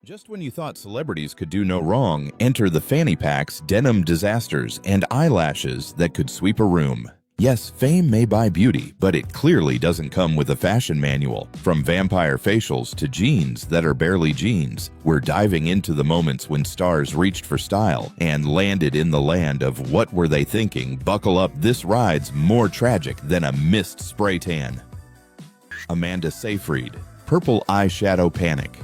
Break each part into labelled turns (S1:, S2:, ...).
S1: Just when you thought celebrities could do no wrong, enter the fanny packs, denim disasters, and eyelashes that could sweep a room. Yes, fame may buy beauty, but it clearly doesn't come with a fashion manual. From vampire facials to jeans that are barely jeans, we're diving into the moments when stars reached for style and landed in the land of what were they thinking. Buckle up, this ride's more tragic than a missed spray tan. Amanda Seyfried, purple eyeshadow panic.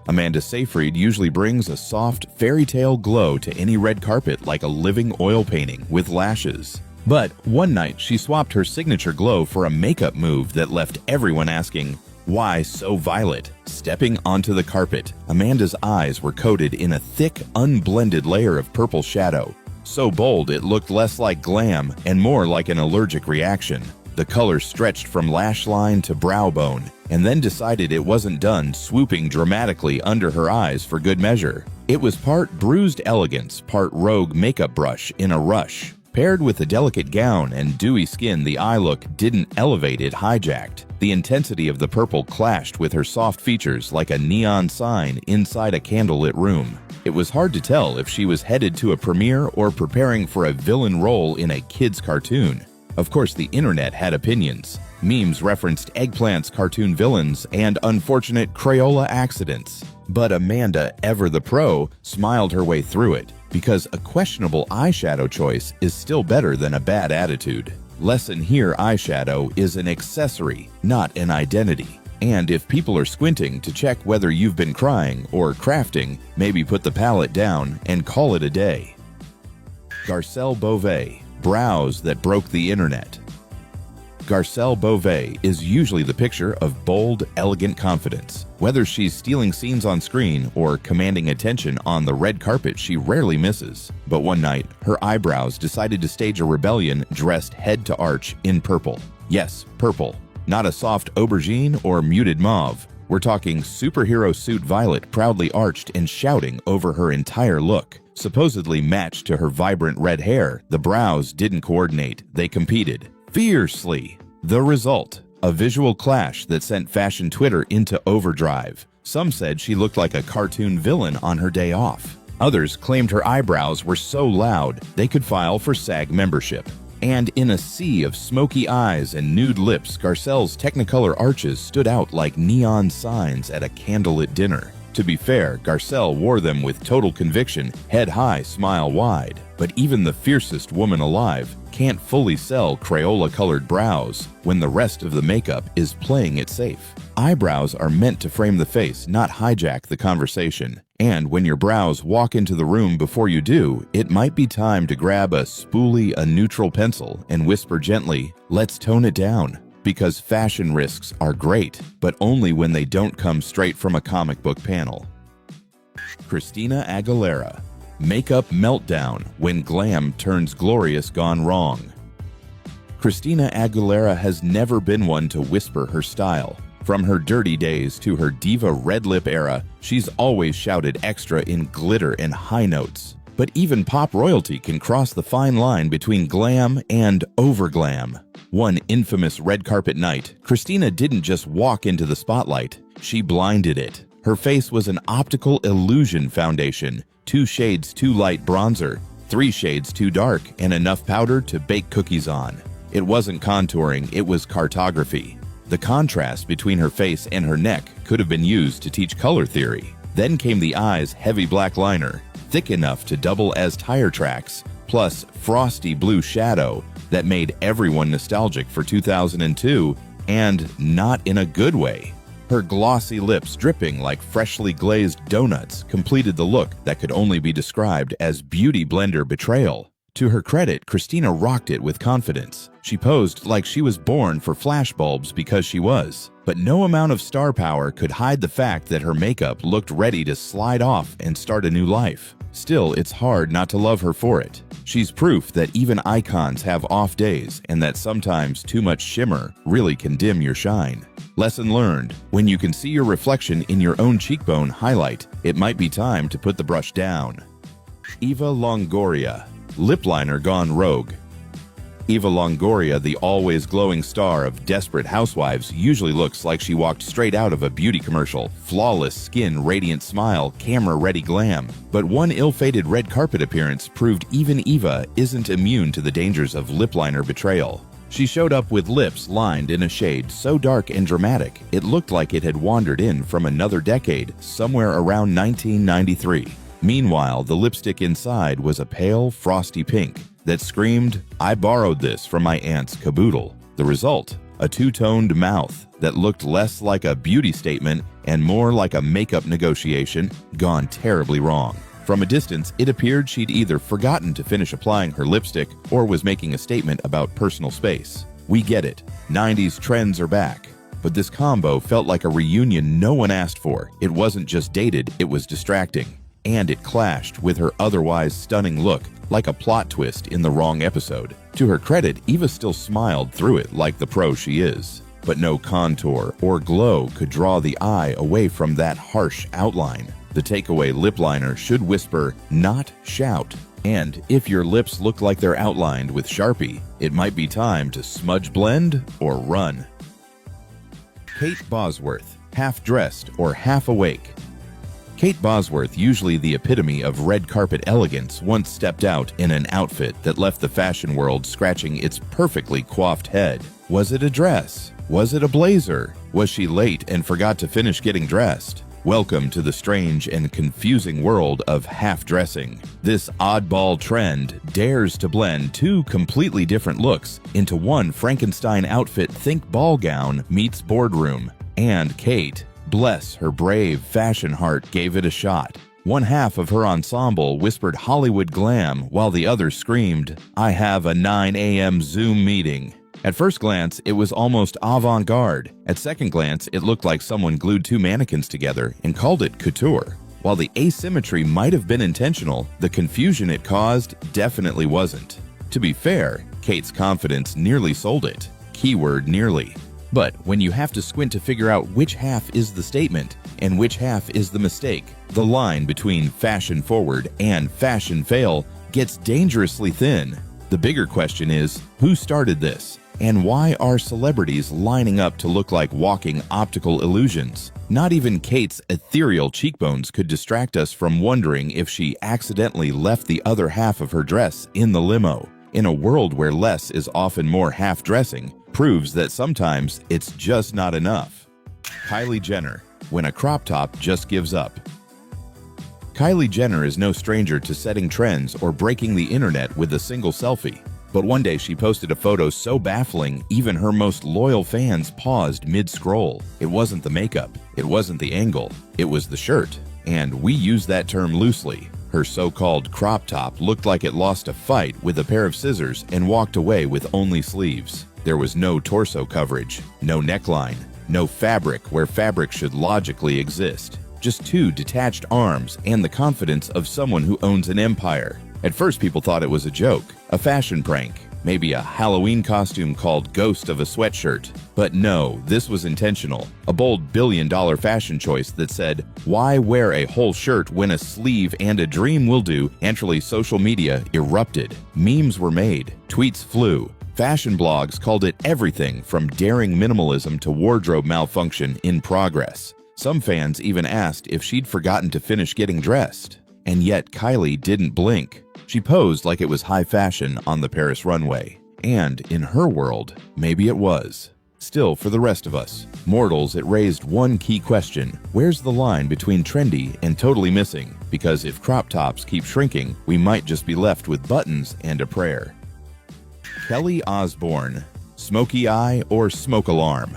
S1: Amanda Seyfried usually brings a soft, fairy tale glow to any red carpet like a living oil painting with lashes. But one night, she swapped her signature glow for a makeup move that left everyone asking, why so violet? Stepping onto the carpet, Amanda's eyes were coated in a thick, unblended layer of purple shadow. So bold it looked less like glam and more like an allergic reaction. The color stretched from lash line to brow bone, and then decided it wasn't done, swooping dramatically under her eyes for good measure. It was part bruised elegance, part rogue makeup brush in a rush. Paired with a delicate gown and dewy skin, the eye look didn't elevate, it hijacked. The intensity of the purple clashed with her soft features like a neon sign inside a candlelit room. It was hard to tell if she was headed to a premiere or preparing for a villain role in a kid's cartoon. Of course, the internet had opinions. Memes referenced eggplants, cartoon villains, and unfortunate Crayola accidents. But Amanda, ever the pro, smiled her way through it, because a questionable eyeshadow choice is still better than a bad attitude. Lesson here: eyeshadow is an accessory, not an identity. And if people are squinting to check whether you've been crying or crafting, maybe put the palette down and call it a day. Garcelle Beauvais, brows that broke the internet. Garcelle Beauvais is usually the picture of bold, elegant confidence. Whether she's stealing scenes on screen or commanding attention on the red carpet, she rarely misses. But one night, her eyebrows decided to stage a rebellion dressed head to arch in purple. Yes, purple. Not a soft aubergine or muted mauve. We're talking superhero suit violet, proudly arched and shouting over her entire look. Supposedly matched to her vibrant red hair, the brows didn't coordinate, they competed fiercely. The result: a visual clash that sent fashion Twitter into overdrive. Some said she looked like a cartoon villain on her day off. Others claimed her eyebrows were so loud they could file for SAG membership. And in a sea of smoky eyes and nude lips, Garcelle's Technicolor arches stood out like neon signs at a candlelit dinner. To be fair, Garcelle wore them with total conviction, head high, smile wide. But even the fiercest woman alive can't fully sell Crayola-colored brows when the rest of the makeup is playing it safe. Eyebrows are meant to frame the face, not hijack the conversation. And when your brows walk into the room before you do, it might be time to grab a spoolie, a neutral pencil, and whisper gently, let's tone it down. Because fashion risks are great, but only when they don't come straight from a comic book panel. Christina Aguilera, makeup meltdown when glam turns glorious gone wrong. Christina Aguilera has never been one to whisper her style. From her dirty days to her diva red lip era, she's always shouted extra in glitter and high notes. But even pop royalty can cross the fine line between glam and overglam. One infamous red carpet night, Christina didn't just walk into the spotlight, she blinded it. Her face was an optical illusion foundation, 2 shades too light bronzer, 3 shades too dark, and enough powder to bake cookies on. It wasn't contouring, it was cartography. The contrast between her face and her neck could have been used to teach color theory. Then came the eyes' heavy black liner, thick enough to double as tire tracks, plus frosty blue shadow that made everyone nostalgic for 2002, and not in a good way. Her glossy lips dripping like freshly glazed donuts completed the look that could only be described as beauty blender betrayal. To her credit, Christina rocked it with confidence. She posed like she was born for flashbulbs because she was. But no amount of star power could hide the fact that her makeup looked ready to slide off and start a new life. Still, it's hard not to love her for it. She's proof that even icons have off days and that sometimes too much shimmer really can dim your shine. Lesson learned: when you can see your reflection in your own cheekbone highlight, it might be time to put the brush down. Eva Longoria, lip liner gone rogue. Eva Longoria, the always glowing star of Desperate Housewives, usually looks like she walked straight out of a beauty commercial. Flawless skin, radiant smile, camera-ready glam. But one ill-fated red carpet appearance proved even Eva isn't immune to the dangers of lip liner betrayal. She showed up with lips lined in a shade so dark and dramatic, it looked like it had wandered in from another decade, somewhere around 1993. Meanwhile, the lipstick inside was a pale, frosty pink that screamed, "I borrowed this from my aunt's caboodle." The result? A two-toned mouth that looked less like a beauty statement and more like a makeup negotiation gone terribly wrong. From a distance, it appeared she'd either forgotten to finish applying her lipstick or was making a statement about personal space. We get it. 90s trends are back. But this combo felt like a reunion no one asked for. It wasn't just dated, it was distracting. And it clashed with her otherwise stunning look, like a plot twist in the wrong episode. To her credit, Eva still smiled through it like the pro she is. But no contour or glow could draw the eye away from that harsh outline. The takeaway lip liner should whisper, not shout. And if your lips look like they're outlined with Sharpie, it might be time to smudge blend or run. Kate Bosworth, half dressed or half awake. Kate Bosworth, usually the epitome of red carpet elegance, once stepped out in an outfit that left the fashion world scratching its perfectly coiffed head. Was it a dress? Was it a blazer? Was she late and forgot to finish getting dressed? Welcome to the strange and confusing world of half-dressing. This oddball trend dares to blend two completely different looks into one Frankenstein outfit. Think ball gown meets boardroom. And Kate, bless her brave fashion heart, gave it a shot. One half of her ensemble whispered Hollywood glam while the other screamed, "I have a 9 a.m. Zoom meeting." At first glance, it was almost avant-garde. At second glance, it looked like someone glued two mannequins together and called it couture. While the asymmetry might have been intentional, the confusion it caused definitely wasn't. To be fair, Kate's confidence nearly sold it. Keyword nearly. But when you have to squint to figure out which half is the statement and which half is the mistake, the line between fashion forward and fashion fail gets dangerously thin. The bigger question is, who started this? And why are celebrities lining up to look like walking optical illusions? Not even Kate's ethereal cheekbones could distract us from wondering if she accidentally left the other half of her dress in the limo. In a world where less is often more, half-dressing proves that sometimes it's just not enough. Kylie Jenner, when a crop top just gives up. Kylie Jenner is no stranger to setting trends or breaking the internet with a single selfie. But one day she posted a photo so baffling, even her most loyal fans paused mid-scroll. It wasn't the makeup, it wasn't the angle, it was the shirt. And we use that term loosely. Her so-called crop top looked like it lost a fight with a pair of scissors and walked away with only sleeves. There was no torso coverage, no neckline, no fabric where fabric should logically exist. Just two detached arms and the confidence of someone who owns an empire. At first, people thought it was a joke, a fashion prank, maybe a Halloween costume called Ghost of a Sweatshirt. But no, this was intentional, a bold billion-dollar fashion choice that said, why wear a whole shirt when a sleeve and a dream will do? Naturally, social media erupted. Memes were made, tweets flew. Fashion blogs called it everything from daring minimalism to wardrobe malfunction in progress. Some fans even asked if she'd forgotten to finish getting dressed. And yet Kylie didn't blink. She posed like it was high fashion on the Paris runway. And in her world, maybe it was. Still, for the rest of us, mortals, it raised one key question. Where's the line between trendy and totally missing? Because if crop tops keep shrinking, we might just be left with buttons and a prayer. Kelly Osbourne, smoky eye or smoke alarm?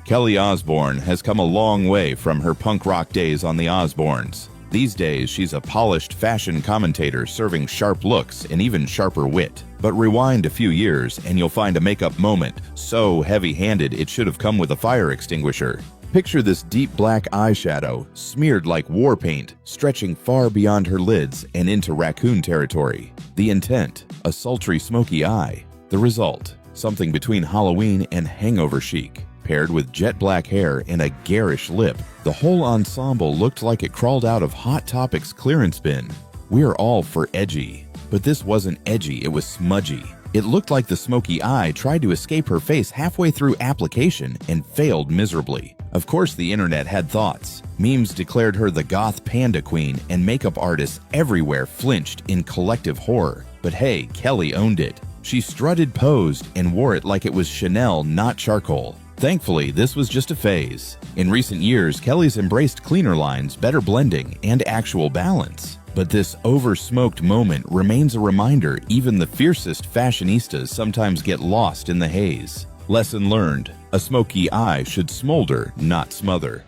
S1: Kelly Osbourne has come a long way from her punk rock days on the Osbournes. These days, she's a polished fashion commentator serving sharp looks and even sharper wit. But rewind a few years and you'll find a makeup moment so heavy-handed it should have come with a fire extinguisher. Picture this deep black eyeshadow, smeared like war paint, stretching far beyond her lids and into raccoon territory. The intent, a sultry smoky eye. The result, something between Halloween and hangover chic. Paired with jet black hair and a garish lip, the whole ensemble looked like it crawled out of Hot Topics clearance bin. We're all for edgy, but this wasn't edgy, it was smudgy. It looked like the smoky eye tried to escape her face halfway through application and failed miserably. Of course, the internet had thoughts. Memes declared her the goth panda queen, and makeup artists everywhere flinched in collective horror. But hey, Kelly owned it. She strutted, posed, and wore it like it was Chanel, not charcoal. Thankfully, this was just a phase. In recent years, Kelly's embraced cleaner lines, better blending, and actual balance. But this over-smoked moment remains a reminder even the fiercest fashionistas sometimes get lost in the haze. Lesson learned: a smoky eye should smolder, not smother.